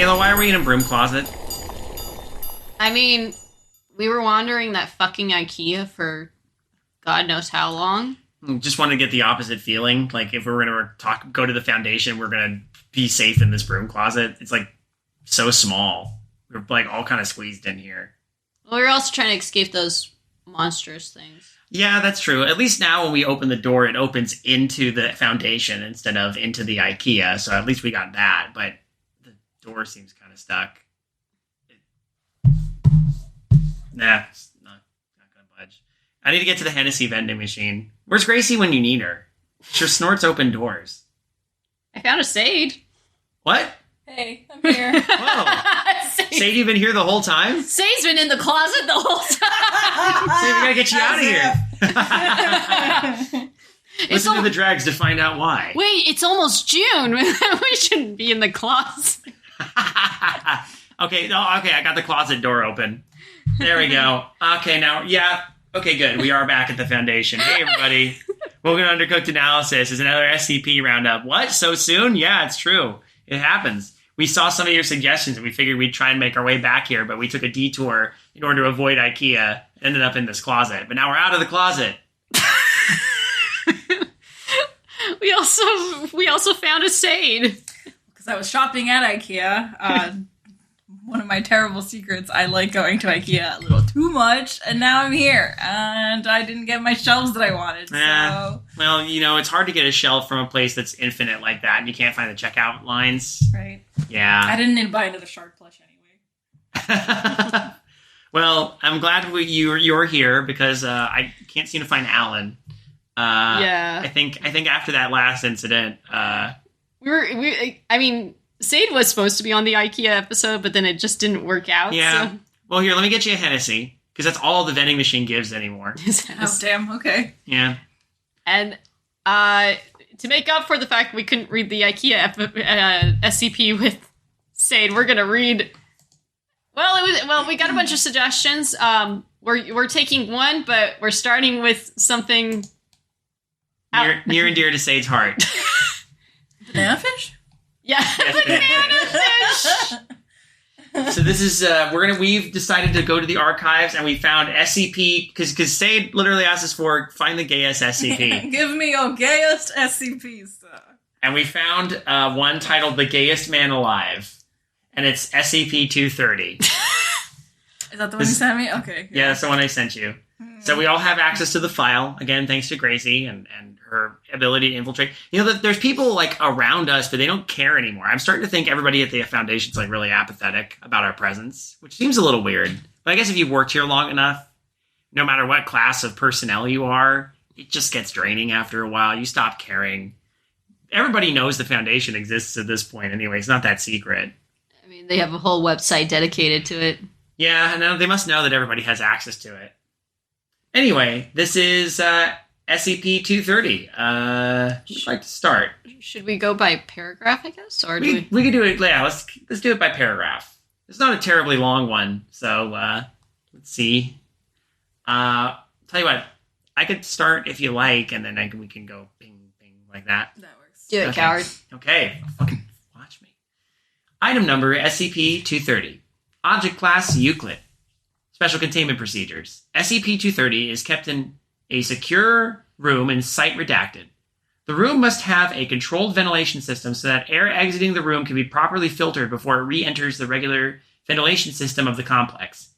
Ayla, why are we in a broom closet? I mean, we were wandering that fucking IKEA for God knows how long. Just wanted to get the opposite feeling. Like, if we were going to go to the Foundation, we're going to be safe in this broom closet. It's, like, so small. We're, like, all kind of squeezed in here. Well, we were also trying to escape those monstrous things. Yeah, that's true. At least now when we open the door, it opens into the Foundation instead of into the IKEA. So at least we got that. But the door seems kind of stuck. Nah, it's not going to budge. I need to get to the Hennessy vending machine. Where's Gracie when you need her? She snorts open doors. I found a Seid. What? Hey, I'm here. Whoa. Seid, you've been here the whole time? Seid's been in the closet the whole time. Seid, we gotta get you out of here. Listen to the dregs to find out why. Wait, it's almost June. We shouldn't be in the closet. Okay, I got the closet door open. There we go. Okay, now, yeah. Okay, good. We are back at the Foundation. Hey, everybody. Welcome to Undercooked Analysis. Is another SCP Roundup. What? So soon? Yeah, it's true. It happens. We saw some of your suggestions and we figured we'd try and make our way back here, but we took a detour in order to avoid IKEA. Ended up in this closet. But now we're out of the closet. We also found a Seid. Because I was shopping at IKEA. One of my terrible secrets, I like going to IKEA a little too much, and now I'm here, and I didn't get my shelves that I wanted, so... Well, you know, it's hard to get a shelf from a place that's infinite like that, and you can't find the checkout lines. Right. Yeah. I didn't need to buy another shark plush anyway. Well, I'm glad you're here, because I can't seem to find Alan. Yeah. I think after that last incident... Seid was supposed to be on the IKEA episode, but then it just didn't work out. Yeah. So. Well, here, let me get you a Hennessy, because that's all the vending machine gives anymore. Oh, damn. Okay. Yeah. And to make up for the fact we couldn't read the IKEA SCP with Seid, we're gonna read. Well, we got a bunch of suggestions. We're taking one, but we're starting with something near and dear to Seid's heart. Banana fish? Yeah, the banana fish. So this is we've decided to go to the archives and we found SCP because Seid literally asked us for find the Gayest SCP. Give me your Gayest SCP, sir. And we found one titled "The Gayest Man Alive," and it's SCP-230. Is that the one you sent me? Okay. Yeah, that's the one I sent you. So we all have access to the file again, thanks to Gracie and her ability to infiltrate. You know, there's people like around us, but they don't care anymore. I'm starting to think everybody at the Foundation's like really apathetic about our presence, which seems a little weird. But I guess if you've worked here long enough, no matter what class of personnel you are, it just gets draining after a while. You stop caring. Everybody knows the Foundation exists at this point anyway. It's not that secret. I mean, they have a whole website dedicated to it. Yeah, no, they must know that everybody has access to it. Anyway, this is SCP-230. Who'd like to start? Should we go by paragraph, I guess? Or do we could do it, yeah, let's do it by paragraph. It's not a terribly long one, so let's see. Tell you what, I could start if you like, and then we can go ping, ping, like that. That works. Do it, Okay. coward. Okay, fucking watch me. Item number SCP-230. Object class Euclid. Special containment procedures. SCP-230 is kept in a secure room in Site Redacted. The room must have a controlled ventilation system so that air exiting the room can be properly filtered before it re-enters the regular ventilation system of the complex.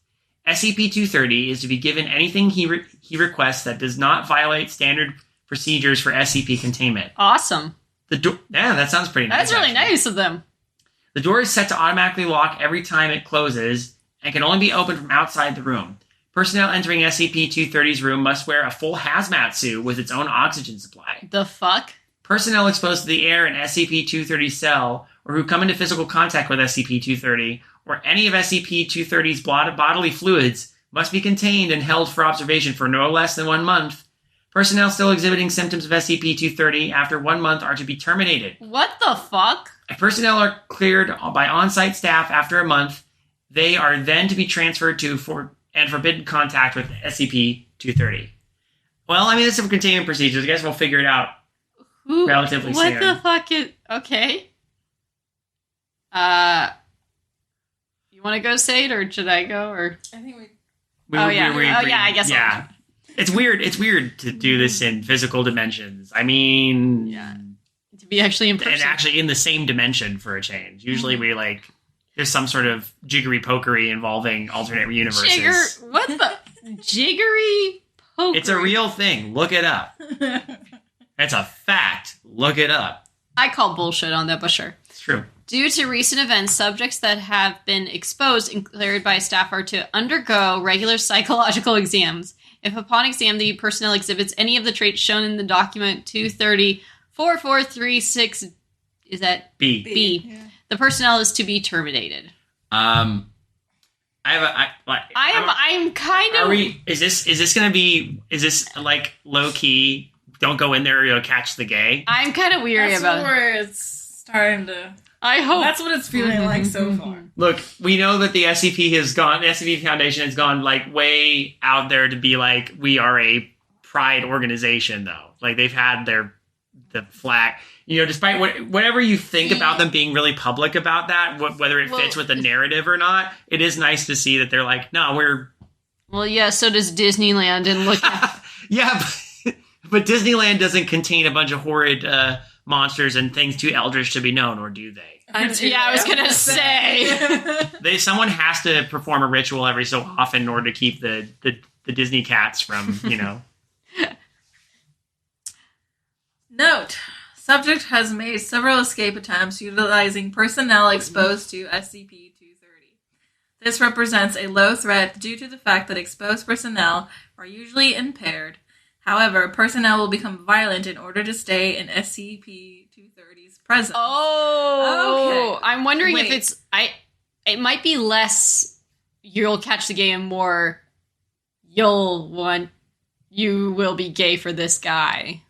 SCP-230 is to be given anything he requests that does not violate standard procedures for SCP containment. Awesome. Yeah, that sounds pretty nice. That's really actually. nice of them. The door is set to automatically lock every time it closes and can only be opened from outside the room. Personnel entering SCP-230's room must wear a full hazmat suit with its own oxygen supply. The fuck? Personnel exposed to the air in SCP-230's cell or who come into physical contact with SCP-230 or any of SCP-230's bodily fluids must be contained and held for observation for no less than 1 month. Personnel still exhibiting symptoms of SCP-230 after 1 month are to be terminated. What the fuck? If personnel are cleared by on-site staff after a month, they are then to be transferred to and forbidden contact with SCP-230. Well, I mean, it's some containment procedures. I guess we'll figure it out relatively soon. What the fuck is... Okay. want to go, Seid, or should I go? Or I think we. I guess. Yeah. It's weird. It's weird to do this in physical dimensions. I mean, to be actually in person. and actually in the same dimension for a change. Usually, we there's some sort of jiggery pokery involving alternate universes. What the jiggery pokery? It's a real thing. Look it up. It's a fact. Look it up. I call bullshit on that, but sure. It's true. Due to recent events, subjects that have been exposed and cleared by staff are to undergo regular psychological exams. If upon exam the personnel exhibits any of the traits shown in the document 230-4436, is that B? Yeah. The personnel is to be terminated. I'm kind of. Is this gonna be? Is this low key? Don't go in there or you'll catch the gay. I'm kind of weary That's about it. where it's starting to. I hope That's what it's feeling like so far. Look, we know that the SCP has gone. The SCP Foundation has gone way out there to be we are a pride organization, though. They've had the flag. Despite whatever you think about them being really public about that, whether it fits with the narrative or not, it is nice to see that they're no, we're. Well, yeah. So does Disneyland, and look. Yeah, but Disneyland doesn't contain a bunch of horrid monsters and things too eldritch to be known, or do they? I was gonna say. Someone has to perform a ritual every so often in order to keep the Disney cats from, Note: subject has made several escape attempts utilizing personnel exposed to SCP-230. This represents a low threat due to the fact that exposed personnel are usually impaired. However, personnel will become violent in order to stay in SCP-230's presence. Oh, okay. I'm wondering if Wait. it's it might be less. You'll catch the gay and more. You will be gay for this guy.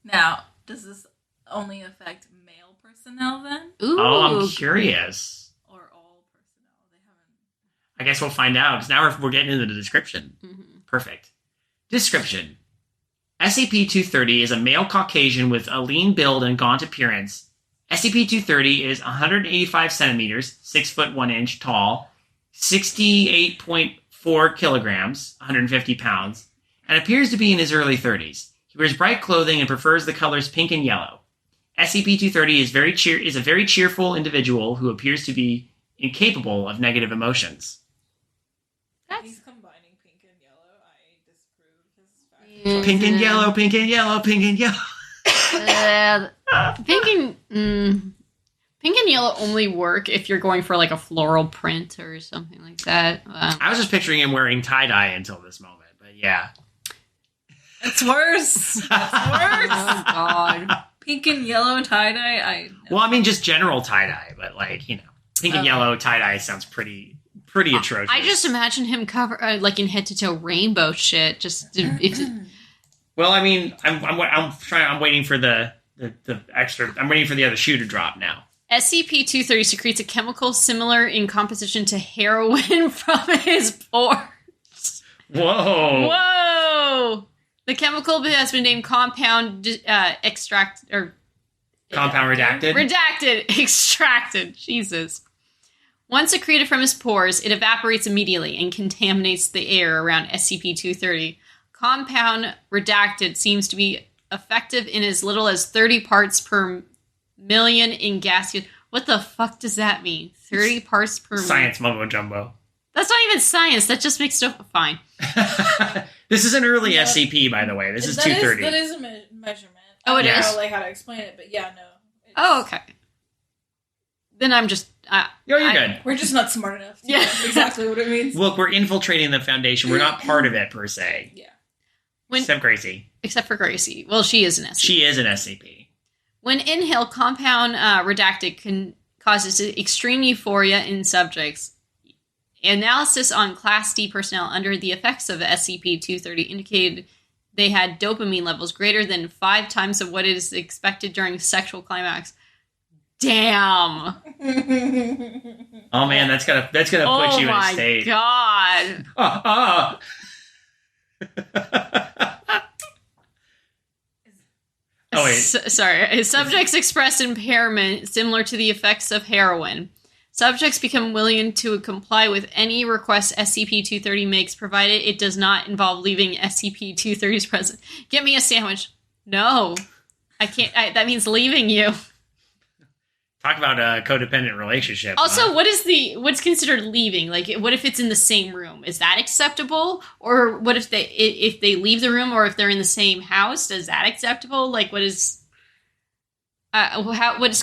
Now, does this only affect male personnel then? Ooh, Oh, I'm curious. Or all personnel? They haven't. I guess we'll find out, because now we're getting into the description. Mhm. Perfect. Description. SCP-230 is a male Caucasian with a lean build and gaunt appearance. SCP-230 is 185 centimeters, 6 foot 1 inch tall, 68.4 kilograms, 150 pounds, and appears to be in his early 30s. He wears bright clothing and prefers the colors pink and yellow. SCP-230 is a very cheerful individual who appears to be incapable of negative emotions. He's combining pink and yellow. I disapprove his fact. Pink and yellow, pink and yellow, pink and yellow. Pink and yellow only work if you're going for a floral print or something like that. I was just picturing him wearing tie-dye until this moment, but yeah. It's worse. It's worse. Oh God. Pink and yellow tie-dye. Well, I mean, just general tie-dye, but pink and yellow tie-dye sounds pretty atrocious. I just imagine him cover in head to toe rainbow shit. Well, I mean, I'm waiting for the extra. I'm waiting for the other shoe to drop now. SCP-230 secretes a chemical similar in composition to heroin from his pores. Whoa! Whoa! The chemical has been named compound extract or Compound redacted. redacted extracted. Jesus. Once secreted from his pores, it evaporates immediately and contaminates the air around SCP-230. Compound redacted seems to be effective in as little as 30 parts per million in gaseous. What the fuck does that mean? 30 parts per million. Science mumbo jumbo. That's not even science. That just makes stuff fine. This is an early Yeah. SCP, by the way. This is That 230. That is a measurement. Oh, it I don't is? know how to explain it, but yeah, no. Oh, okay. Then I'm just. You're good. We're just not smart enough to Yeah. know exactly what it means. Look, we're infiltrating the Foundation. We're not part of it per se. Yeah. Except Gracie. Except for Gracie. Well, she is an SCP. She is an SCP. When inhaled, compound redacted causes extreme euphoria in subjects. Analysis on Class D personnel under the effects of SCP-230 indicated they had dopamine levels greater than 5 times of what is expected during sexual climax. Damn. Oh man, that's gonna put you in a state. God. Oh wait. Sorry. Subjects expressed impairment similar to the effects of heroin. Subjects become willing to comply with any request SCP-230 makes, provided it does not involve leaving SCP-230's presence. Get me a sandwich. No. I can't. That means leaving you. Talk about a codependent relationship. Also, what's considered leaving? Like, what if it's in the same room? Is that acceptable? Or what if they leave the room, or if they're in the same house? Is that acceptable? Like, what is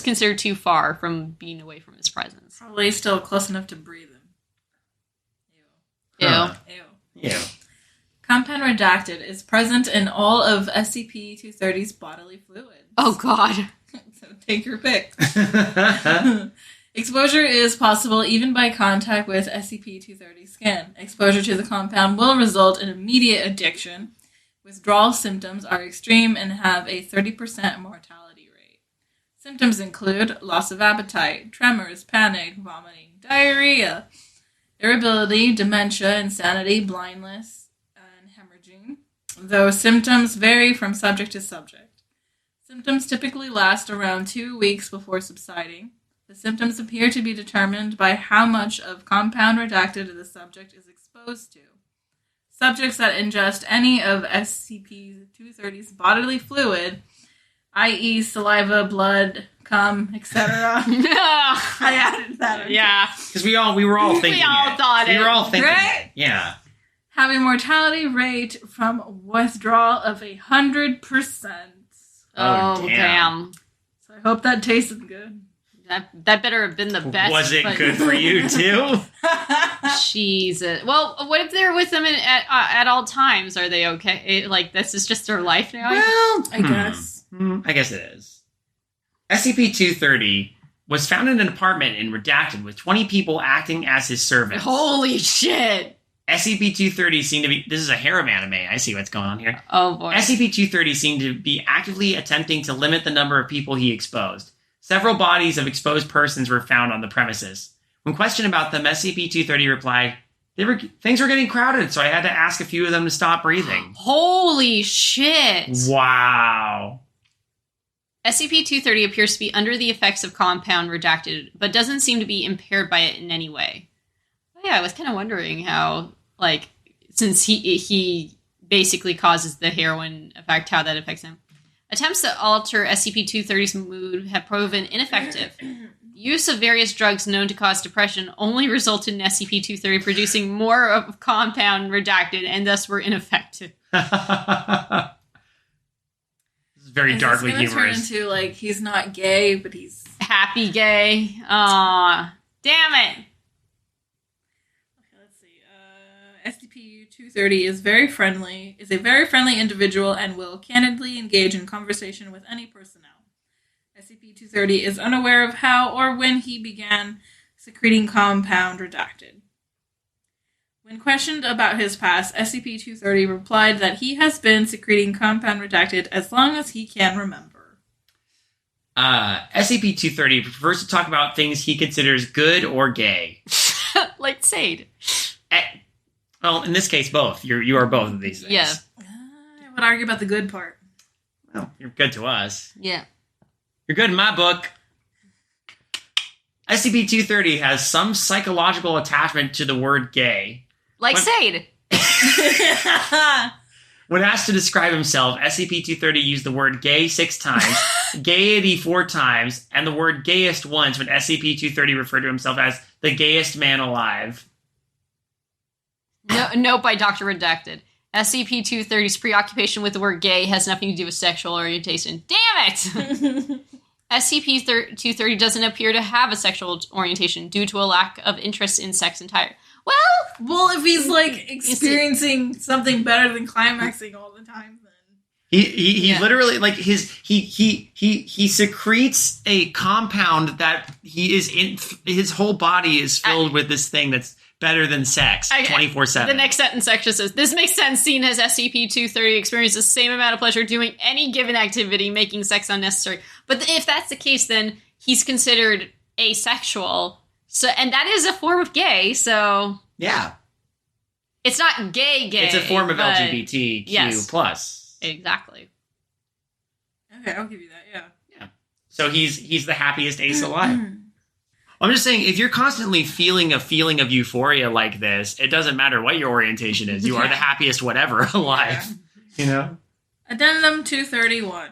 considered too far from being away from his presence? Probably still close enough to breathe him. Ew. Huh. Ew. Ew. Compound redacted is present in all of SCP-230's bodily fluids. Oh, God. So take your pick. Exposure is possible even by contact with SCP-230 skin. Exposure to the compound will result in immediate addiction. Withdrawal symptoms are extreme and have a 30% mortality rate. Symptoms include loss of appetite, tremors, panic, vomiting, diarrhea, irritability, dementia, insanity, blindness, and hemorrhaging, though symptoms vary from subject to subject. Symptoms typically last around 2 weeks before subsiding. The symptoms appear to be determined by how much of compound redacted the subject is exposed to. Subjects that ingest any of SCP-230's bodily fluid, i.e. saliva, blood, cum, etc. I added that. Okay. Yeah. Because we were all thinking thought it. We were all thinking Right? it. Yeah. Have a mortality rate from withdrawal of 100%. Oh, damn. So I hope that tasted good. That better have been the best. Was it but- good for you, too? Jesus. Well, what if they're with them at all times? Are they okay? Like, this is just their life now? Well, I guess. I guess it is. SCP-230 was found in an apartment in Redacted with 20 people acting as his servants. Holy shit. SCP-230 seemed to be... This is a harem anime. I see what's going on here. Oh, boy. SCP-230 seemed to be actively attempting to limit the number of people he exposed. Several bodies of exposed persons were found on the premises. When questioned about them, SCP-230 replied, things were getting crowded, so I had to ask a few of them to stop breathing. Holy shit. Wow. SCP-230 appears to be under the effects of compound redacted, but doesn't seem to be impaired by it in any way. Yeah, I was kind of wondering how, like, since he basically causes the heroin effect, how that affects him. Attempts to alter SCP-230's mood have proven ineffective. Use of various drugs known to cause depression only resulted in SCP-230 producing more of compound redacted and thus were ineffective. This is very darkly humorous. Turn into, like, he's not gay, but he's... Happy gay. Aw, damn it. SCP-230 is a very friendly individual and will candidly engage in conversation with any personnel. SCP-230 is unaware of how or when he began secreting compound redacted. When questioned about his past, SCP-230 replied that he has been secreting compound redacted as long as he can remember. SCP-230 prefers to talk about things he considers good or gay. Like Seid. Well, in this case, both. You are both of these things. Yeah. I would argue about the good part. Well, you're good to us. Yeah. You're good in my book. SCP-230 has some psychological attachment to the word gay. Like Seid. When asked to describe himself, SCP-230 used the word gay 6 times, gaiety 4 times, and the word gayest once when SCP-230 referred to himself as the gayest man alive. No, note by Dr. Redacted. SCP-230's preoccupation with the word gay has nothing to do with sexual orientation. Damn it! SCP-230 doesn't appear to have a sexual orientation due to a lack of interest in sex entirely. Well, if he's, like, experiencing something better than climaxing all the time, then... He literally, like, he secretes a compound that he is in... His whole body is filled with this thing that's better than sex, 24/7. The next sentence actually says, this makes sense seeing as SCP-230 experiences the same amount of pleasure doing any given activity, making sex unnecessary. But if that's the case, then he's considered asexual. So, and that is a form of gay, so... Yeah. It's not gay. It's a form of LGBTQ+. Yes. Exactly. Okay, I'll give you that, yeah. So he's the happiest ace alive. I'm just saying, if you're constantly feeling a feeling of euphoria like this, it doesn't matter what your orientation is. You are the happiest whatever alive. You know? Addendum 231.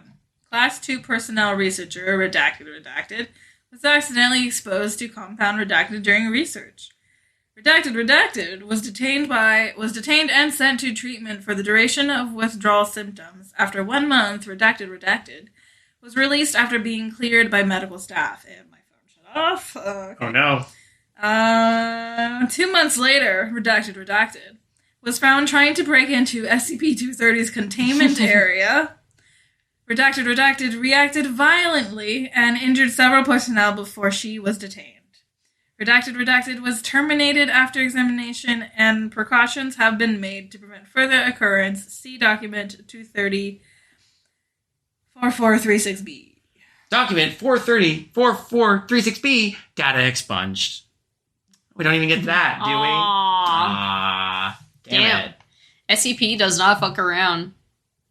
Class 2 personnel researcher, redacted, was accidentally exposed to compound redacted during research. Redacted was detained and sent to treatment for the duration of withdrawal symptoms. After 1 month, redacted was released after being cleared by medical staff. And my phone shut off. Okay. Oh no. 2 months later, redacted was found trying to break into SCP-230's containment area. Redacted reacted violently and injured several personnel before she was detained. Redacted was terminated after examination, and precautions have been made to prevent further occurrence. See document 230-4436B. Document 430-4436B, data expunged. We don't even get to that, do we? Damn it. SCP does not fuck around.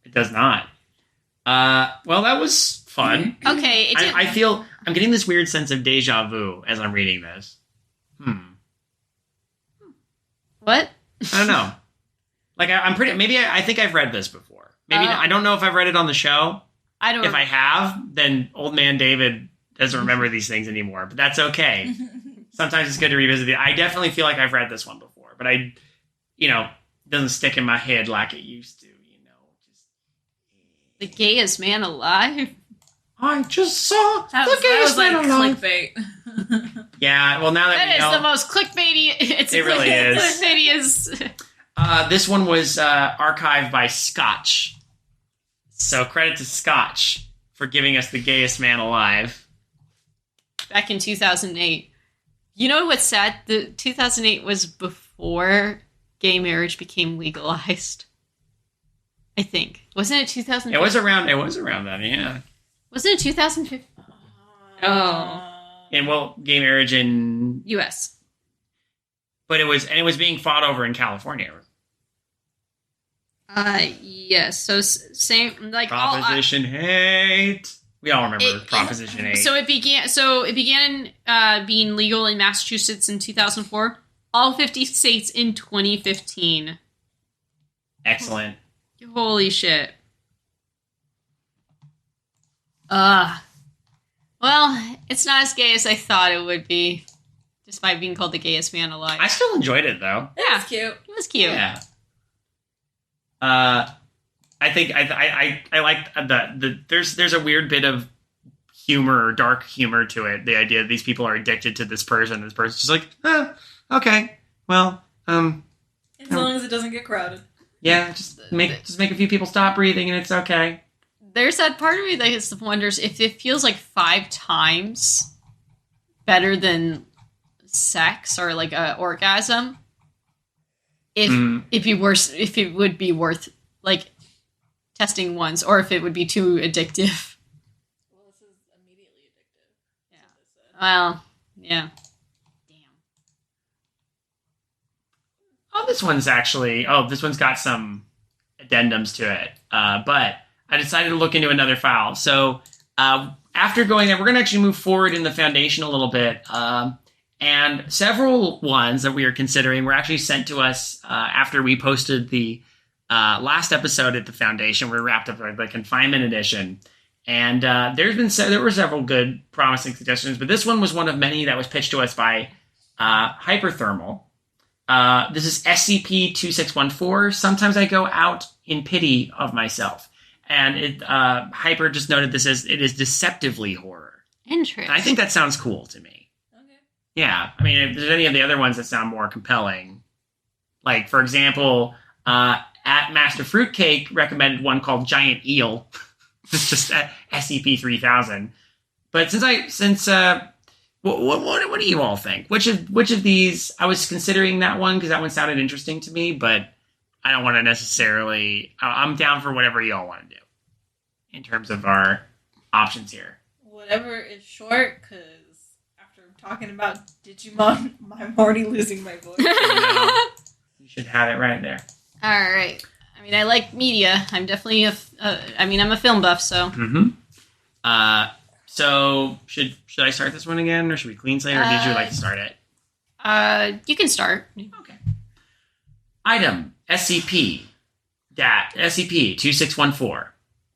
It does not. Well, that was fun. Okay. I feel I'm getting this weird sense of deja vu as I'm reading this. What? I don't know. Like, I think I've read this before. Maybe I don't know if I've read it on the show. I don't. If I have, then old man David doesn't remember these things anymore, but that's okay. Sometimes it's good to revisit it. I definitely feel like I've read this one before, but it doesn't stick in my head like it used to, The gayest man alive? I just saw the gayest man alive. Clickbait. Yeah, well, now that we know, the most clickbaity. It really is. Clickbaity. This one was archived by Scotch. So credit to Scotch for giving us the gayest man alive. Back in 2008. You know what's sad? The 2008 was before gay marriage became legalized. I think. Wasn't it 2015? It was around that, yeah. Wasn't it 2015? Oh. And gay marriage in US. But it was being fought over in California. Yes. So same like Proposition 8. We all remember Proposition 8. So it began being legal in Massachusetts in 2004. All 50 states in 2015. Excellent. Holy shit. Well, it's not as gay as I thought it would be, despite being called the gayest man alive. I still enjoyed it, though. Yeah, It's cute. It was cute. Yeah. I think I like there's a weird bit of humor, or dark humor to it. The idea that these people are addicted to this person. This person's just like, okay, well, as long as it doesn't get crowded. Yeah, just make a few people stop breathing and it's okay. There's that part of me that just wonders if it feels like 5 times better than sex or like a orgasm. If it would be worth like testing once, or if it would be too addictive. Well, this is immediately addictive. Yeah. Well, yeah. Oh, this one's got some addendums to it. But I decided to look into another file. So after going there, we're going to actually move forward in the Foundation a little bit. And several ones that we are considering were actually sent to us after we posted the last episode at the Foundation. We wrapped up the confinement edition. And there were several good, promising suggestions. But this one was one of many that was pitched to us by Hyperthermal. This is SCP-2614. Sometimes I go out in pity of myself. And Hyper just noted it is deceptively horror. Interesting. And I think that sounds cool to me. Okay. Yeah. I mean, if there's any of the other ones that sound more compelling, like, for example, at Master Fruitcake recommended one called Giant Eel. It's just SCP-3000. But what do you all think? Which of these? I was considering that one because that one sounded interesting to me, but I don't want to necessarily. I'm down for whatever you all want to do in terms of our options here. Whatever is short, because after talking about Digimon, I'm already losing my voice. You should have it right there. All right. I mean, I like media. I'm definitely I'm a film buff, so. Mm-hmm. So should I start this one again, or should we clean slate, or did you like to start it? You can start. Okay. Item SCP-2614.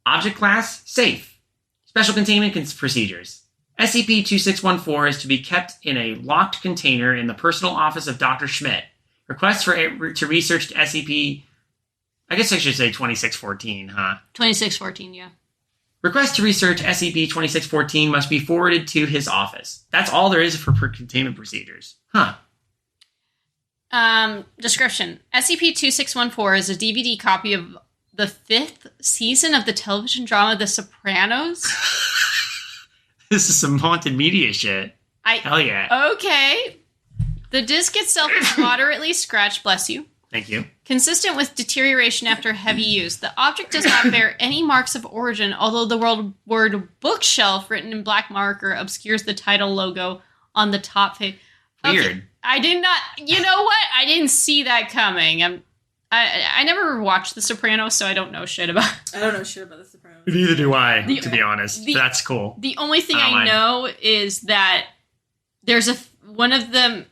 Object class safe. Special containment procedures. SCP-2614 is to be kept in a locked container in the personal office of Dr. Schmidt. Requests to research SCP... I guess I should say 2614, huh? 2614, yeah. Request to research SCP-2614 must be forwarded to his office. That's all there is for containment procedures. Huh. Description. SCP-2614 is a DVD copy of the 5th season of the television drama The Sopranos. This is some haunted media shit. Hell yeah. Okay. The disc itself is moderately scratched, bless you. Thank you. Consistent with deterioration after heavy use. The object does not bear any marks of origin, although the word bookshelf written in black marker obscures the title logo on the top page. Okay. Weird. I did not... You know what? I didn't see that coming. I never watched The Sopranos, so I don't know shit about... I don't know shit about The Sopranos. Neither do I, to be honest. That's cool. The only thing I know is that there's one of them...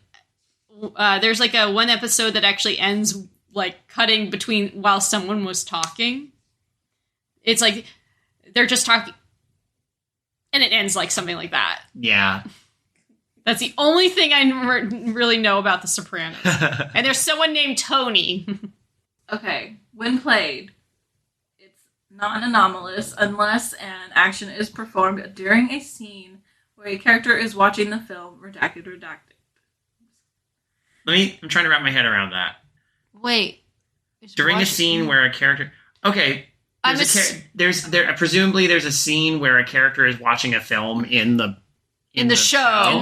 there's like a one episode that actually ends like cutting between while someone was talking. It's like they're just talking, and it ends like something like that. Yeah. That's the only thing I really know about The Sopranos. And there's someone named Tony. Okay, when played, it's non-anomalous unless an action is performed during a scene where a character is watching the film. Redacted. I'm trying to wrap my head around that. Wait. During a scene where a character... Okay. Presumably there's a scene where a character is watching a film in the show. In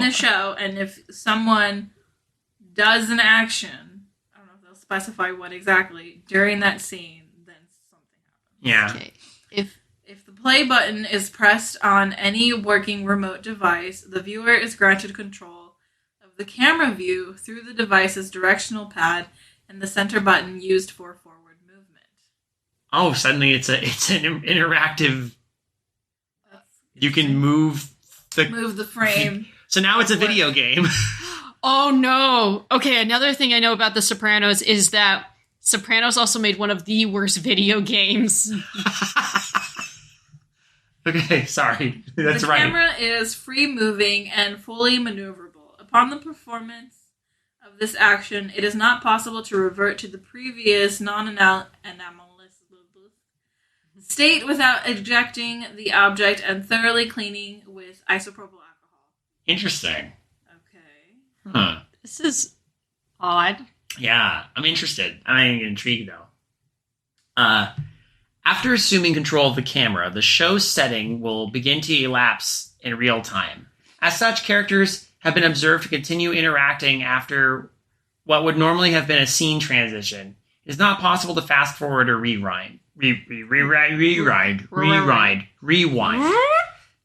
the show, and if someone does an action, I don't know if they'll specify what exactly, during that scene, then something happens. Yeah. Okay. If the play button is pressed on any working remote device, the viewer is granted control of the camera view through the device's directional pad and the center button used for forward movement. Oh, suddenly it's an interactive... You can move the frame. So now it's a video game. Oh no. Okay, another thing I know about The Sopranos is that Sopranos also made one of the worst video games. Okay, sorry. That's the right. The camera is free-moving and fully maneuverable. Upon the performance of this action, it is not possible to revert to the previous non-anomalous state without ejecting the object and thoroughly cleaning with isopropyl alcohol. Interesting. Okay. Huh. This is odd. Yeah, I'm interested. I'm intrigued, though. After assuming control of the camera, the show's setting will begin to elapse in real time. As such, characters have been observed to continue interacting after what would normally have been a scene transition. It is not possible to fast forward or rewind.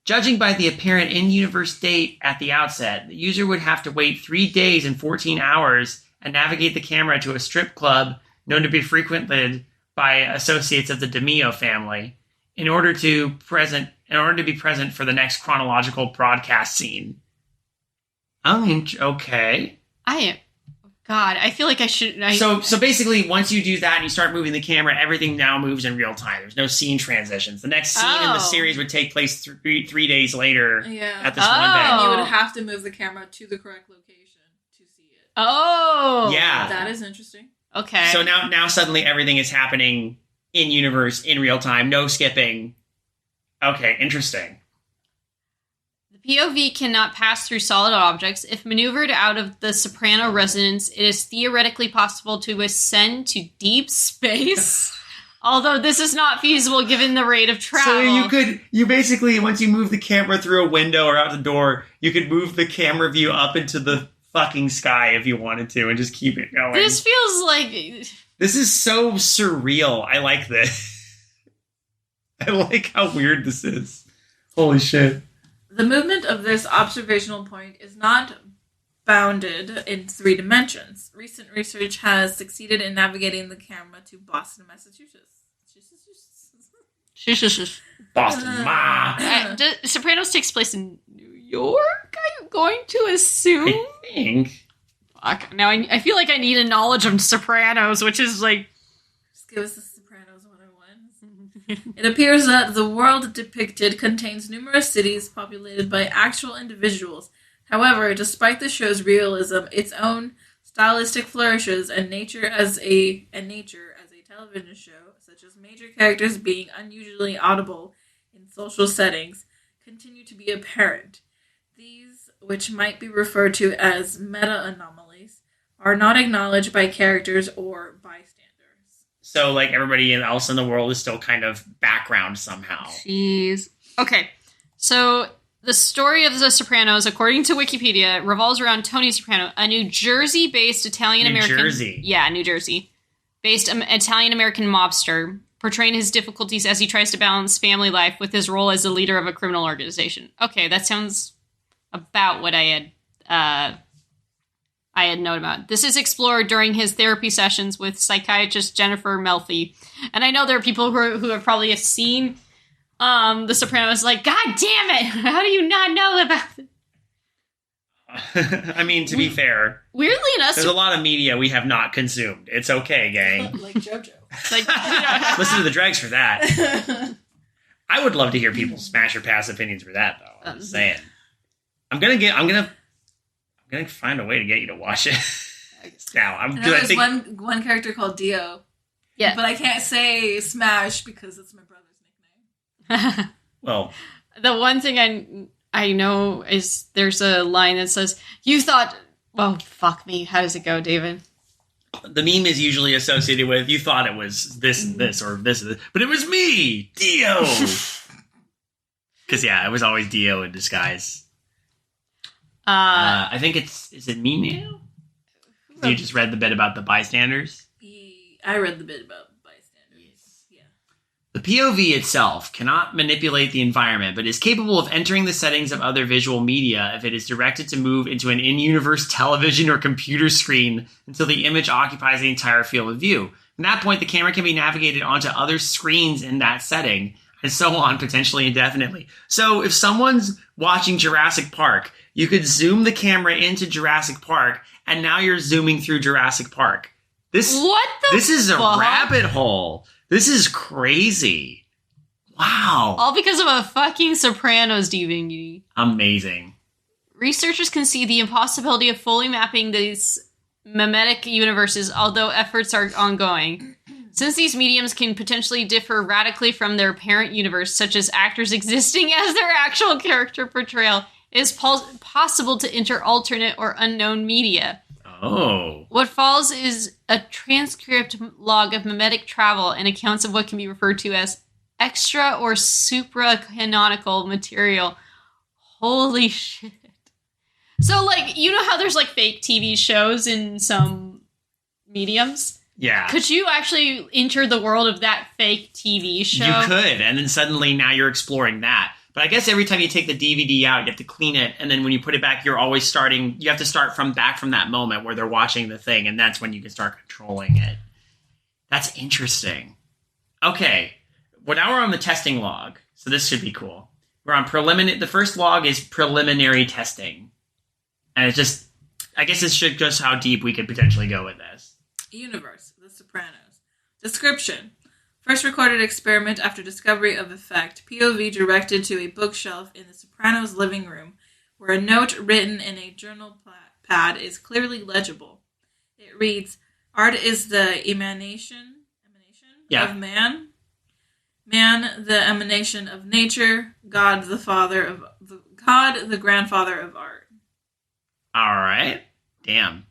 Judging by the apparent in-universe date at the outset, the user would have to wait 3 days and 14 hours and navigate the camera to a strip club known to be frequented by associates of the DeMio family in order to be present for the next chronological broadcast scene. Okay. God, I feel like I should... So basically, once you do that and you start moving the camera, everything now moves in real time. There's no scene transitions. The next scene in the series would take place 3 days later at this one event. And you would have to move the camera to the correct location to see it. Oh! Yeah. That is interesting. Okay. So now suddenly everything is happening in universe, in real time, no skipping. Okay, interesting. The POV cannot pass through solid objects. If maneuvered out of the Soprano residence, it is theoretically possible to ascend to deep space. Although this is not feasible given the rate of travel. So you basically, once you move the camera through a window or out the door, you could move the camera view up into the fucking sky if you wanted to and just keep it going. This feels like... This is so surreal. I like this. I like how weird this is. Holy shit. The movement of this observational point is not bounded in 3 dimensions. Recent research has succeeded in navigating the camera to Boston, Massachusetts. Boston, ma. Sopranos takes place in New York, I'm going to assume. I think. Fuck. Now I feel like I need a knowledge of Sopranos, which is like... Just give us the Sopranos 101. It appears that the world depicted contains numerous cities populated by actual individuals. However, despite the show's realism, its own stylistic flourishes and nature as a television show, such as major characters being unusually audible in social settings, continue to be apparent. These, which might be referred to as meta-anomalies, are not acknowledged by characters or bystanders. So, like, everybody else in the world is still kind of background somehow. Jeez. Okay, so the story of The Sopranos, according to Wikipedia, revolves around Tony Soprano, a New Jersey-based Italian-American... New Jersey? Yeah, New Jersey-based Italian-American mobster, portraying his difficulties as he tries to balance family life with his role as the leader of a criminal organization. Okay, that sounds about what I had known about. This is explored during his therapy sessions with psychiatrist Jennifer Melfi. And I know there are people who have probably seen The Sopranos like, God damn it! How do you not know about it? I mean, to be fair, weirdly enough, there's a lot of media we have not consumed. It's okay, gang. Like JoJo. Listen to the Dregs for that. I would love to hear people smash or pass opinions for that, though. I'm just saying. I'm gonna find a way to get you to watch it. Now, I think one character called Dio. Yeah, but I can't say Smash because it's my brother's nickname. Well, the one thing I know is there's a line that says, "You thought." Well, fuck me. How does it go, David? The meme is usually associated with, you thought it was this and this or this and this, but it was me, Dio. Because it was always Dio in disguise. I think is it me now? You just read the bit about the bystanders? I read the bit about bystanders. Yes. Yeah. The POV itself cannot manipulate the environment, but is capable of entering the settings of other visual media if it is directed to move into an in-universe television or computer screen until the image occupies the entire field of view. From that point, the camera can be navigated onto other screens in that setting, and so on, potentially indefinitely. So if someone's watching Jurassic Park, you could zoom the camera into Jurassic Park, and now you're zooming through Jurassic Park. This is a rabbit hole. This is crazy. Wow. All because of a fucking Sopranos DVD. Amazing. Researchers can see the impossibility of fully mapping these mimetic universes, although efforts are ongoing. Since these mediums can potentially differ radically from their parent universe, such as actors existing as their actual character portrayal, it is possible to enter alternate or unknown media. Oh. What follows is a transcript log of mimetic travel and accounts of what can be referred to as extra or supra-canonical material. Holy shit. So, like, you know how there's, like, fake TV shows in some mediums? Yeah. Could you actually enter the world of that fake TV show? You could, and then suddenly now you're exploring that. But I guess every time you take the DVD out, you have to clean it, and then when you put it back, you're always you have to start from that moment where they're watching the thing, and that's when you can start controlling it. That's interesting. Okay, well, now we're on the testing log, so this should be cool. We're on the first log is preliminary testing. And it's just, I guess this should just how deep we could potentially go with this. Universe, The Sopranos. Description. First recorded experiment after discovery of effect. POV directed to a bookshelf in the Sopranos' living room, where a note written in a journal pad is clearly legible. It reads, "Art is the emanation of man. Man, the emanation of nature. God, the grandfather of art." All right. Damn.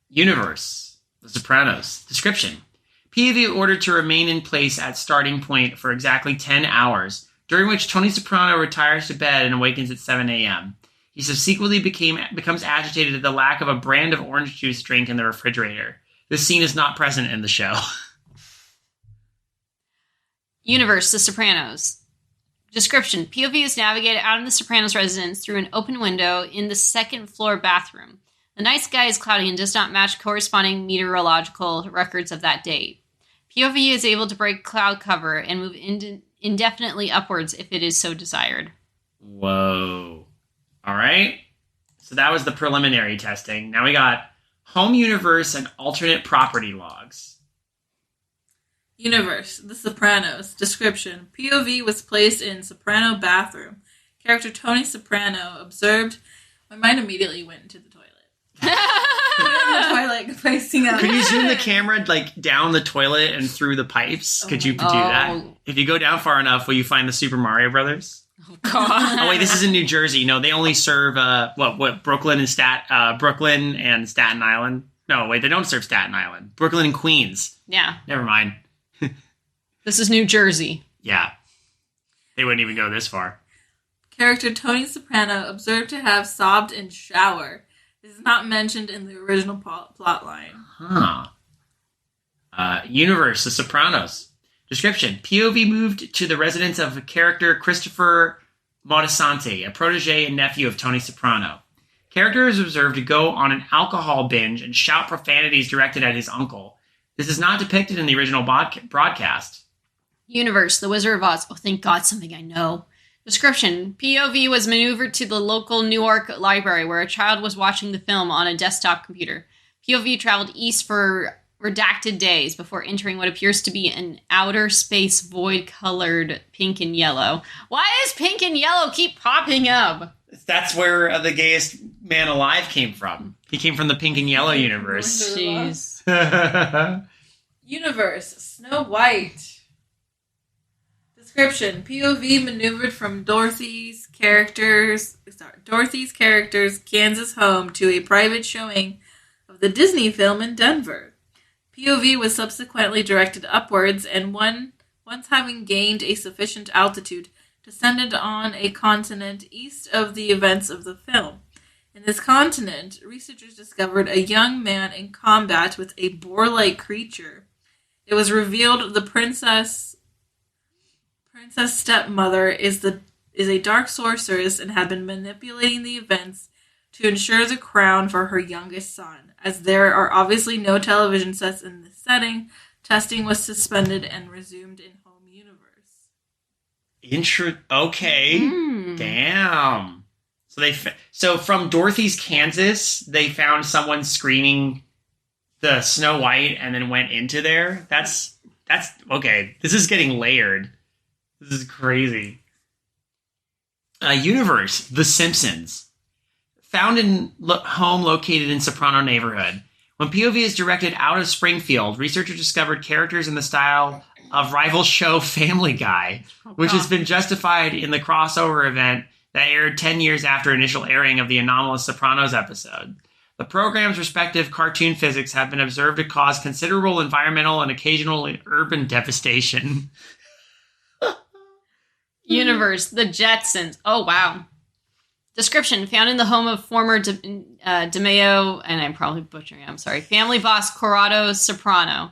Universe. The Sopranos. Description. POV ordered to remain in place at starting point for exactly 10 hours, during which Tony Soprano retires to bed and awakens at 7 a.m. He subsequently becomes agitated at the lack of a brand of orange juice drink in the refrigerator. This scene is not present in the show. Universe, The Sopranos. Description. POV is navigated out of the Sopranos residence through an open window in the second floor bathroom. The night sky is cloudy and does not match corresponding meteorological records of that date. POV is able to break cloud cover and move indefinitely upwards if it is so desired. Whoa. All right. So that was the preliminary testing. Now we got home universe and alternate property logs. Universe, The Sopranos. Description, POV was placed in Soprano bathroom. Character Tony Soprano observed... My mind immediately went into the toilet. Put it in the toilet, facing up. Could you zoom the camera down the toilet and through the pipes? Could you do that? If you go down far enough, will you find the Super Mario Brothers? Oh, God. Oh, wait, this is in New Jersey. No, they only serve, Brooklyn and Brooklyn and Staten Island? No, wait, they don't serve Staten Island. Brooklyn and Queens. Yeah. Never mind. This is New Jersey. Yeah. They wouldn't even go this far. Character Tony Soprano observed to have sobbed in shower. This is not mentioned in the original plot line. Universe, The Sopranos. Description, POV moved to the residence of character Christopher Moltisanti, a protege and nephew of Tony Soprano. Character is observed to go on an alcohol binge and shout profanities directed at his uncle. This is not depicted in the original broadcast. Universe, The Wizard of Oz. Oh, thank God, something I know. Description, POV was maneuvered to the local Newark library where a child was watching the film on a desktop computer. POV traveled east for redacted days before entering what appears to be an outer space void colored pink and yellow. Why does pink and yellow keep popping up? That's where the gayest man alive came from. He came from the pink and yellow universe. Jeez. Universe, Snow White. Description, POV maneuvered from Dorothy's character's Kansas home to a private showing of the Disney film in Denver. POV was subsequently directed upwards and once having gained a sufficient altitude, descended on a continent east of the events of the film. In this continent, researchers discovered a young man in combat with a boar-like creature. It was revealed the princess stepmother is a dark sorceress and had been manipulating the events to ensure the crown for her youngest son. As there are obviously no television sets in this setting, testing was suspended and resumed in home universe. Okay. Damn. So from Dorothy's Kansas, they found someone screaming the Snow White and then went into there. That's okay. This is getting layered. This is crazy. Universe, The Simpsons. Found in home located in Soprano neighborhood. When POV is directed out of Springfield, researchers discovered characters in the style of rival show Family Guy, which has been justified in the crossover event that aired 10 years after initial airing of the anomalous Sopranos episode. The program's respective cartoon physics have been observed to cause considerable environmental and occasional urban devastation. Universe, The Jetsons. Oh, wow. Description, found in the home of former DeMeo, and I'm probably butchering it, I'm sorry, family boss Corrado Soprano.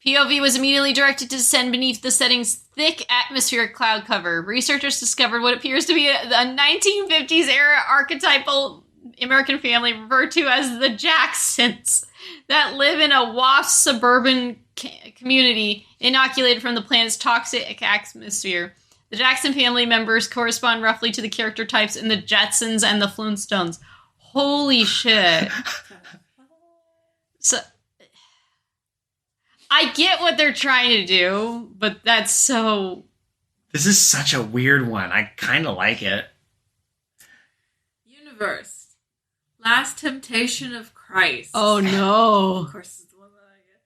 POV was immediately directed to descend beneath the setting's thick atmospheric cloud cover. Researchers discovered what appears to be a 1950s-era archetypal American family referred to as the Jacksons that live in a WASP suburban community inoculated from the planet's toxic atmosphere. The Jackson family members correspond roughly to the character types in the Jetsons and the Flintstones. Holy shit. So, I get what they're trying to do, but that's so... This is such a weird one. I kind of like it. Universe. Last Temptation of Christ. Oh, no. Of course, it's the one that I get.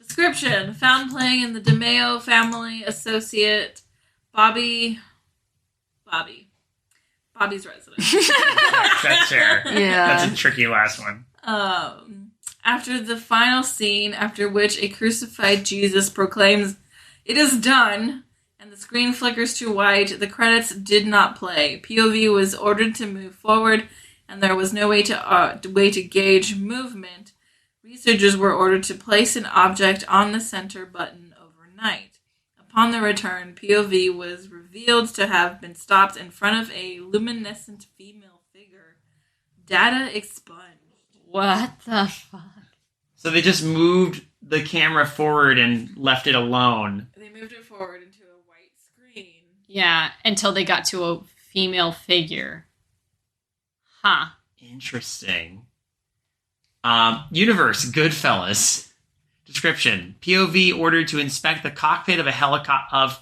Description. Found playing in the DeMeo family associate... Bobby's residence. That's fair. Yeah. That's a tricky last one. After the final scene, after which a crucified Jesus proclaims, "It is done," and the screen flickers to white, the credits did not play. POV was ordered to move forward, and there was no way to gauge movement. Researchers were ordered to place an object on the center button overnight. Upon the return, POV was revealed to have been stopped in front of a luminescent female figure. Data expunged. What the fuck? So they just moved the camera forward and left it alone. They moved it forward into a white Yeah, until they got to a female figure. Huh. Interesting. Universe, Goodfellas. Description: POV ordered to inspect the cockpit of a helicopter.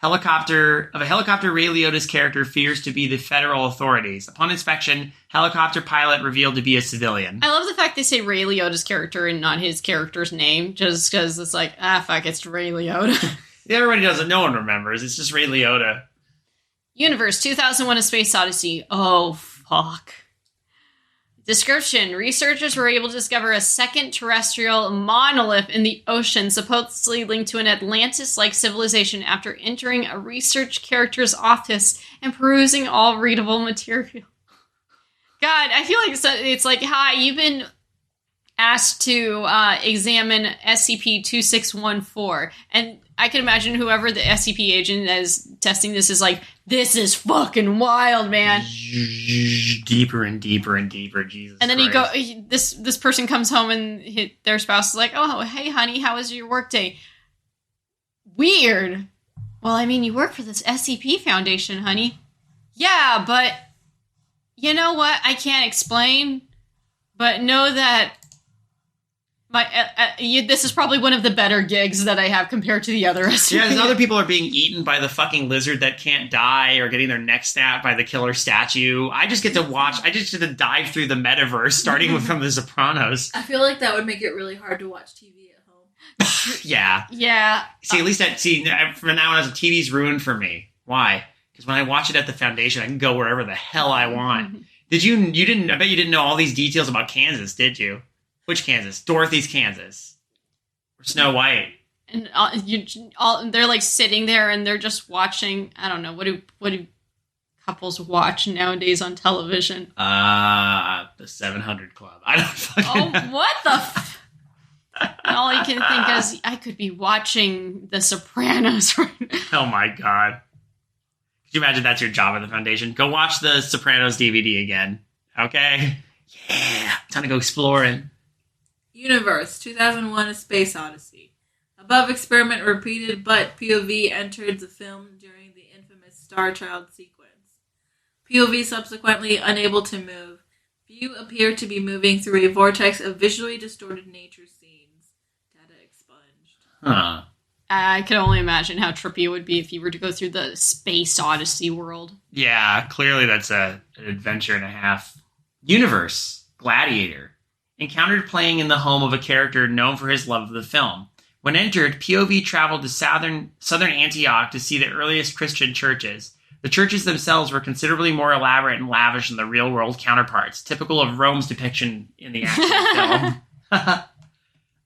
Ray Liotta's character fears to be the federal authorities. Upon inspection, helicopter pilot revealed to be a civilian. I love the fact they say Ray Liotta's character and not his character's name, just because it's like, fuck, it's Ray Liotta. Everybody does it. No one remembers. It's just Ray Liotta. Universe 2001: A Space Odyssey. Oh, fuck. Description: researchers were able to discover a second terrestrial monolith in the ocean, supposedly linked to an Atlantis-like civilization after entering a research character's office and perusing all readable material. God, I feel like it's like, hi, you've been asked to examine SCP-2614, and I can imagine whoever the SCP agent is testing this is like, this is fucking wild, man. Deeper and deeper and deeper, Jesus. And then Christ. this person comes home and their spouse is like, oh, hey, honey, how was your work day? Weird. Well, I mean, you work for this SCP Foundation, honey. Yeah, but you know what? I can't explain, but know that this is probably one of the better gigs that I have compared to the other SCP. Yeah, other people are being eaten by the fucking lizard that can't die or getting their neck snapped by the killer statue. I just get to watch. I just get to dive through the metaverse, starting from The Sopranos. I feel like that would make it really hard to watch TV at home. Yeah. Yeah. See, at least from now on, TV's ruined for me. Why? Because when I watch it at the Foundation, I can go wherever the hell I want. I bet you didn't know all these details about Kansas, did you? Which Kansas? Dorothy's Kansas. Or Snow White. And they're like sitting there and they're just watching. I don't know, what do couples watch nowadays on television? The 700 Club. I don't fucking know. What the all I can think is I could be watching The Sopranos right now. Oh my god. Could you imagine that's your job at the Foundation? Go watch the Sopranos DVD again. Okay? Yeah. Time to go exploring. Universe 2001: A Space Odyssey. Above experiment repeated, but POV entered the film during the infamous Star Child sequence. POV subsequently unable to move. View appeared to be moving through a vortex of visually distorted nature scenes. Data expunged. Huh. I could only imagine how trippy it would be if you were to go through the Space Odyssey world. Yeah, clearly that's an adventure and a half. Universe, Gladiator. Encountered playing in the home of a character known for his love of the film. When entered, POV traveled to southern Antioch to see the earliest Christian churches. The churches themselves were considerably more elaborate and lavish than the real-world counterparts, typical of Rome's depiction in the actual film.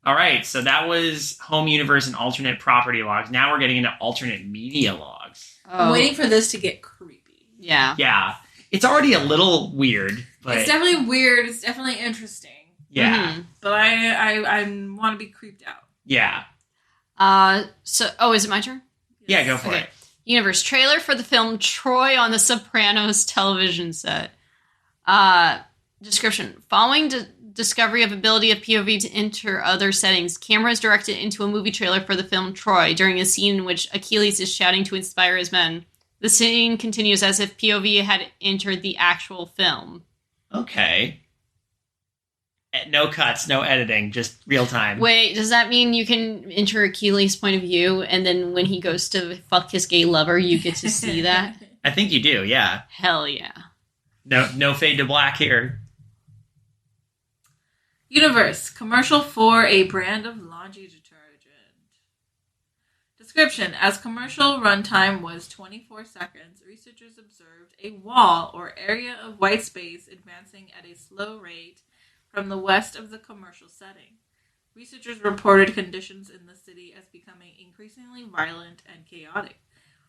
All right, so that was home universe and alternate property logs. Now we're getting into alternate media logs. I'm waiting for this to get creepy. Yeah. Yeah. It's already a little weird, but It's definitely weird. It's definitely interesting. yeah. Mm-hmm. But I want to be creeped out. Yeah. Is it my turn? Yeah, go for it. Universe trailer for the film Troy on the Sopranos television set. Description: following discovery of ability of POV to enter other settings, camera is directed into a movie trailer for the film Troy during a scene in which Achilles is shouting to inspire his men. The scene continues as if POV had entered the actual film. Okay. No cuts, no editing, just real time. Wait, does that mean you can enter Achilles' point of view, and then when he goes to fuck his gay lover, you get to see that? I think you do, yeah. Hell yeah. No fade to black here. Universe commercial for a brand of laundry detergent. Description: as commercial runtime was 24 seconds, researchers observed a wall or area of white space advancing at a slow rate from the west of the commercial setting. Researchers reported conditions in the city as becoming increasingly violent and chaotic.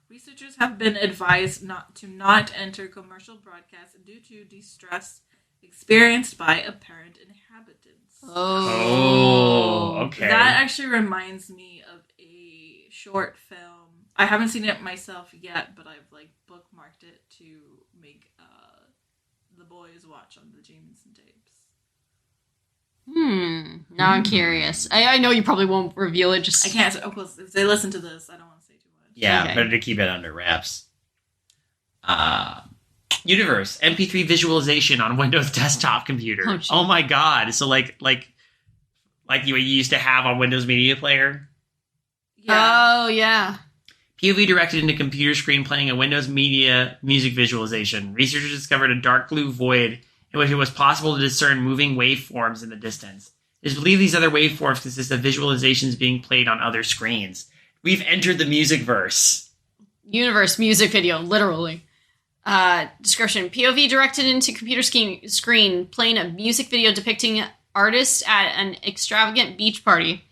Researchers have been advised not enter commercial broadcasts due to distress experienced by apparent inhabitants. Oh, okay. That actually reminds me of a short film. I haven't seen it myself yet, but I've bookmarked it to make the boys watch on the Jameson tapes. Now I'm curious. I know you probably won't reveal it. I can't. Of course, if they listen to this, I don't want to say too much. Yeah, Okay. better to keep it under wraps. Universe MP3 visualization on Windows desktop computer. Oh, geez. Oh my god! So like you used to have on Windows Media Player. Oh, yeah. POV directed into computer screen playing a Windows Media music visualization. Researchers discovered a dark blue void in which it was possible to discern moving waveforms in the distance. It is believed these other waveforms consist of visualizations being played on other screens. We've entered the music verse. Universe music video, literally. Description. POV directed into computer screen playing a music video depicting artists at an extravagant beach party.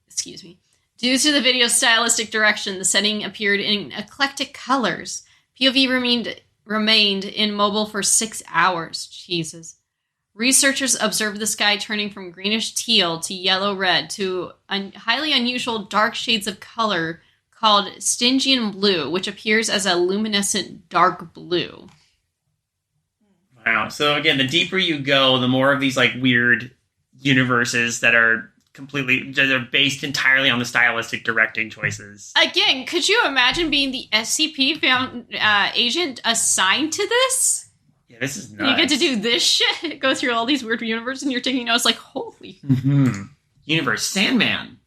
Excuse me. Due to the video's stylistic direction, the setting appeared in eclectic colors. POV remained immobile for 6 hours. Jesus. Researchers observed the sky turning from greenish teal to yellow-red to highly unusual dark shades of color called Stygian blue, which appears as a luminescent dark blue. Wow. So again, the deeper you go, the more of these like weird universes that are based entirely on the stylistic directing choices. Again, could you imagine being the SCP agent assigned to this? Yeah, this is nuts. You get to do this shit, go through all these weird universes, and you're taking notes like, holy. Mm-hmm. Universe Sandman.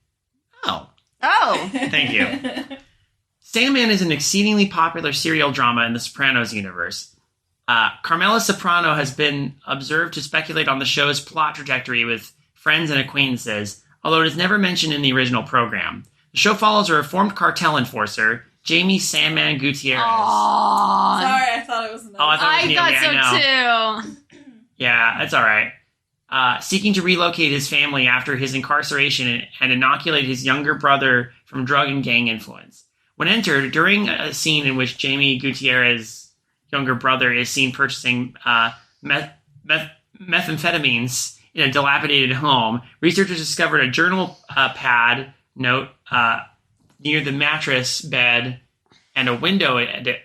Oh. Thank you. Sandman is an exceedingly popular serial drama in the Sopranos universe. Carmela Soprano has been observed to speculate on the show's plot trajectory with friends and acquaintances, although it is never mentioned in the original program. The show follows a reformed cartel enforcer, Jamie Sandman Gutierrez. Aww. Sorry, I thought it was another. Oh, I thought it was I thought so too. Yeah, that's all right. Seeking to relocate his family after his incarceration and inoculate his younger brother from drug and gang influence. When entered, during a scene in which Jamie Gutierrez's younger brother is seen purchasing methamphetamines in a dilapidated home, researchers discovered a journal pad note near the mattress bed and a window near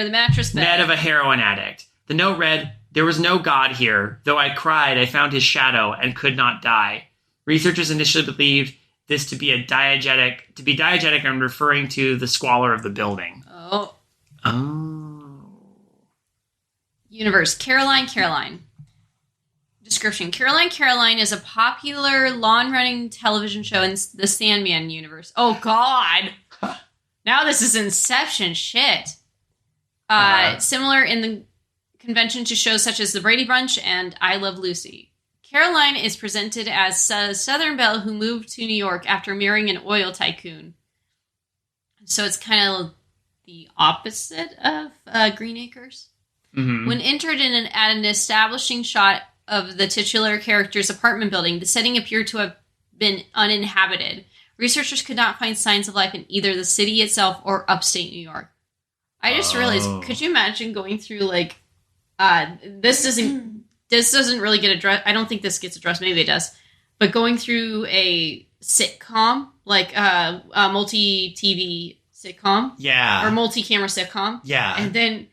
the mattress bed of a heroin addict. The note read, "There was no God here. Though I cried, I found his shadow and could not die." Researchers initially believed this to be diegetic and referring to the squalor of the building. Oh. Universe. Caroline. Description. Caroline is a popular long-running television show in the Sandman universe. Oh, God. Now this is Inception shit. Similar in the convention to shows such as The Brady Bunch and I Love Lucy. Caroline is presented as a Southern belle who moved to New York after marrying an oil tycoon. So it's kind of the opposite of Green Acres. Mm-hmm. When entered at an establishing shot of the titular character's apartment building, the setting appeared to have been uninhabited. Researchers could not find signs of life in either the city itself or upstate New York. I just realized, could you imagine going through like this doesn't really get addressed. I don't think this gets addressed. Maybe it does. But going through a sitcom, like a multi-TV sitcom. Yeah. Or multi-camera sitcom. Yeah. And then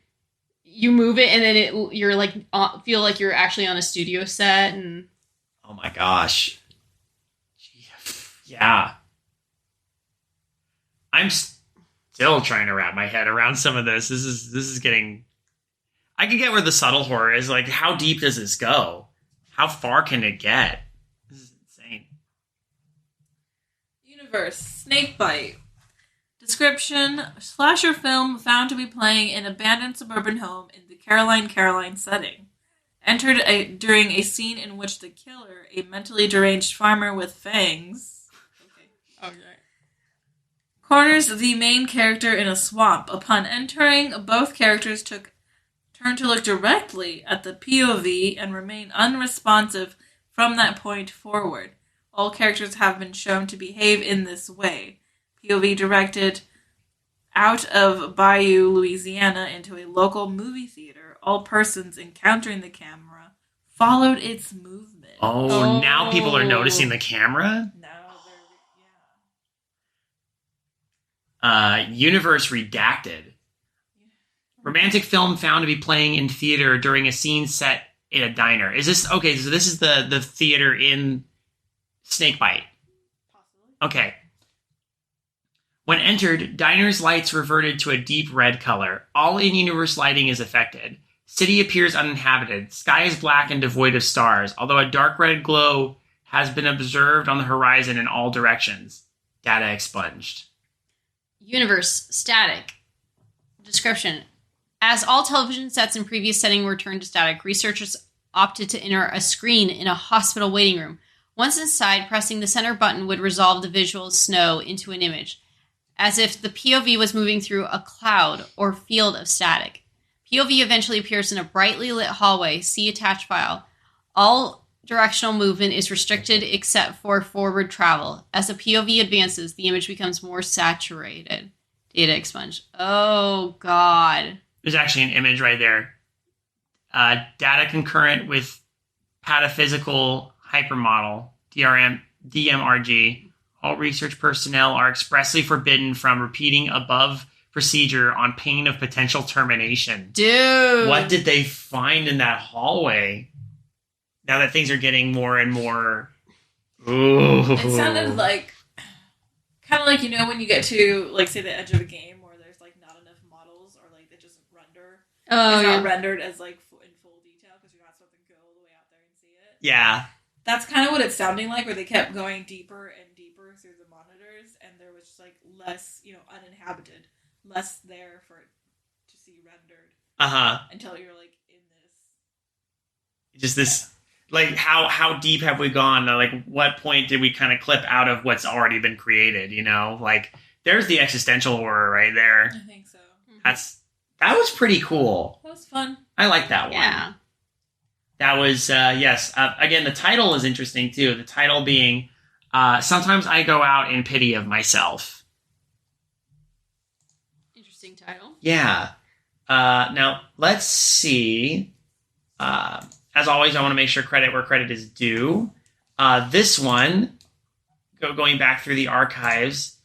you move it and then you're like, feel like you're actually on a studio set. And oh my gosh. Yeah. I'm still trying to wrap my head around some of this. This is getting... I can get where the subtle horror is. Like, how deep does this go? How far can it get? This is insane. Universe. Snakebite. Description. Slasher film found to be playing in abandoned suburban home in the Caroline setting. Entered during a scene in which the killer, a mentally deranged farmer with fangs... Okay. Corners the main character in a swamp. Upon entering, both characters turn to look directly at the POV and remain unresponsive from that point forward. All characters have been shown to behave in this way. POV directed out of Bayou, Louisiana into a local movie theater. All persons encountering the camera followed its movement. Oh, now people are noticing the camera? Universe Redacted. Romantic film found to be playing in theater during a scene set in a diner. Is this... Okay, so this is the theater in Snakebite. Possibly. Okay. When entered, diner's lights reverted to a deep red color. All in-universe lighting is affected. City appears uninhabited. Sky is black and devoid of stars, although a dark red glow has been observed on the horizon in all directions. Data expunged. Universe, static. Description. As all television sets in previous setting were turned to static, researchers opted to enter a screen in a hospital waiting room. Once inside, pressing the center button would resolve the visual snow into an image, as if the POV was moving through a cloud or field of static. POV eventually appears in a brightly lit hallway. See attached file. All directional movement is restricted except for forward travel. As the POV advances, the image becomes more saturated. Data expunged. Oh, God. There's actually an image right there. Data concurrent with pataphysical hypermodel, DMRG. All research personnel are expressly forbidden from repeating above procedure on pain of potential termination. Dude. What did they find in that hallway? Now that things are getting more and more... Ooh. It sounded like... Kind of like, when you get to, like, say, the edge of a game where there's, like, not enough models or, like, they just render. Oh, it's yeah. not rendered as, like, in full detail because you're not supposed to go all the way out there and see it. Yeah. That's kind of what it's sounding like, where they kept going deeper and deeper through the monitors, and there was just, like, less, uninhabited. Less there for it to see rendered. Uh-huh. Until you're, like, in this. Just this... Like, how deep have we gone? Like, what point did we kind of clip out of what's already been created, Like, there's the existential horror right there. I think so. That was pretty cool. That was fun. I like that one. Yeah. That was, yes. Again, the title is interesting, too. The title being, Sometimes I Go Out in Pity of Myself. Interesting title. Yeah. Now, let's see. As always, I want to make sure credit where credit is due. This one, going back through the archives,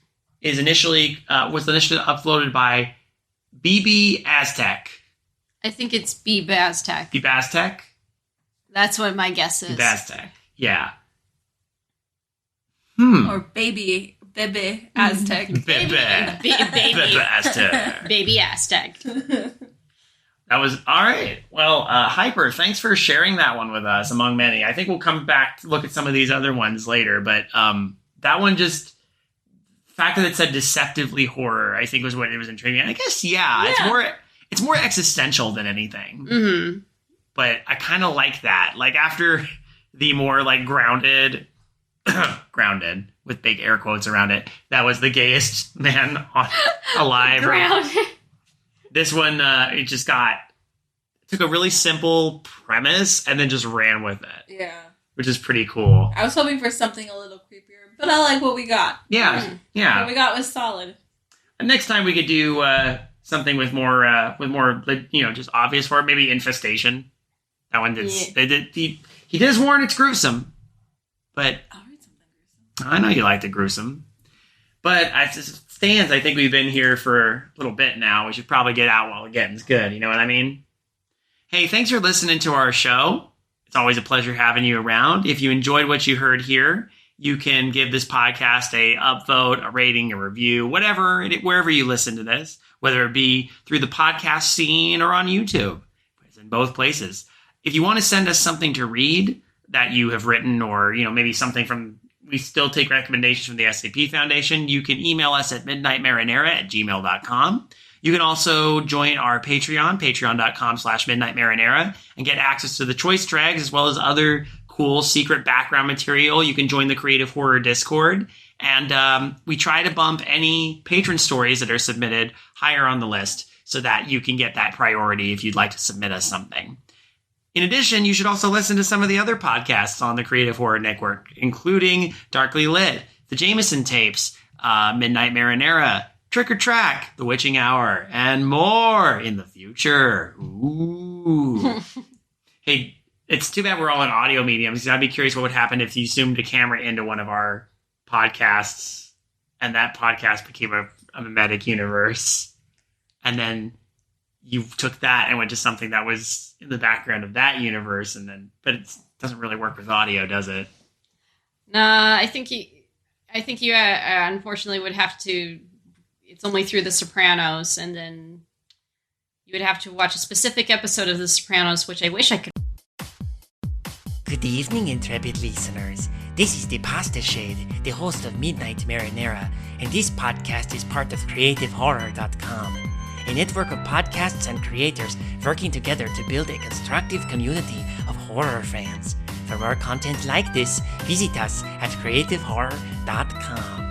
was initially uploaded by bbaztek. I think it's bbaztek. bbaztek? That's what my guess is. bbaztek. Yeah. Or Baby Aztec. Baby Aztec. Baby Aztec. That was all right. Well, Hyper, thanks for sharing that one with us, among many. I think we'll come back to look at some of these other ones later, but that one just, the fact that it said deceptively horror, I think was what it was intriguing. I guess, yeah. It's more existential than anything. Mm-hmm. But I kind of like that. Like, after the more, like, grounded, with big air quotes around it, that was the gayest man alive. Grounded. This one, it just took a really simple premise and then just ran with it. Yeah. Which is pretty cool. I was hoping for something a little creepier, but I like what we got. Yeah, yeah. What we got was solid. And next time we could do something with more, just obvious horror, maybe Infestation. That one did. Yeah. They did. He does warn it's gruesome, but I'll read something gruesome. I know you like the gruesome. But as it stands, I think we've been here for a little bit now. We should probably get out while the getting's good. You know what I mean? Hey, thanks for listening to our show. It's always a pleasure having you around. If you enjoyed what you heard here, you can give this podcast a upvote, a rating, a review, wherever you listen to this, whether it be through the podcast scene or on YouTube. It's in both places. If you want to send us something to read that you have written, or maybe something from... We still take recommendations from the SCP Foundation. You can email us at midnightmarinara@gmail.com. You can also join our Patreon, patreon.com/midnightmarinara, and get access to the choice drags as well as other cool secret background material. You can join the Creative Horror Discord. And we try to bump any patron stories that are submitted higher on the list so that you can get that priority if you'd like to submit us something. In addition, you should also listen to some of the other podcasts on the Creative Horror Network, including Darkly Lit, The Jameson Tapes, Midnight Marinara, Trick or Track, The Witching Hour, and more in the future. Ooh. Hey, it's too bad we're all in audio mediums. I'd be curious what would happen if you zoomed a camera into one of our podcasts and that podcast became a mimetic universe. And then you took that and went to something that was in the background of that universe, but it doesn't really work with audio, does it? Nah, I think you unfortunately would have to it's only through The Sopranos, and then you would have to watch a specific episode of The Sopranos, which I wish I could. Good evening, intrepid listeners. This is the Pasta Shade, the host of Midnight Marinara, and this podcast is part of CreativeHorror.com, a network of podcasts and creators working together to build a constructive community of horror fans. For more content like this, visit us at CreativeHorror.com.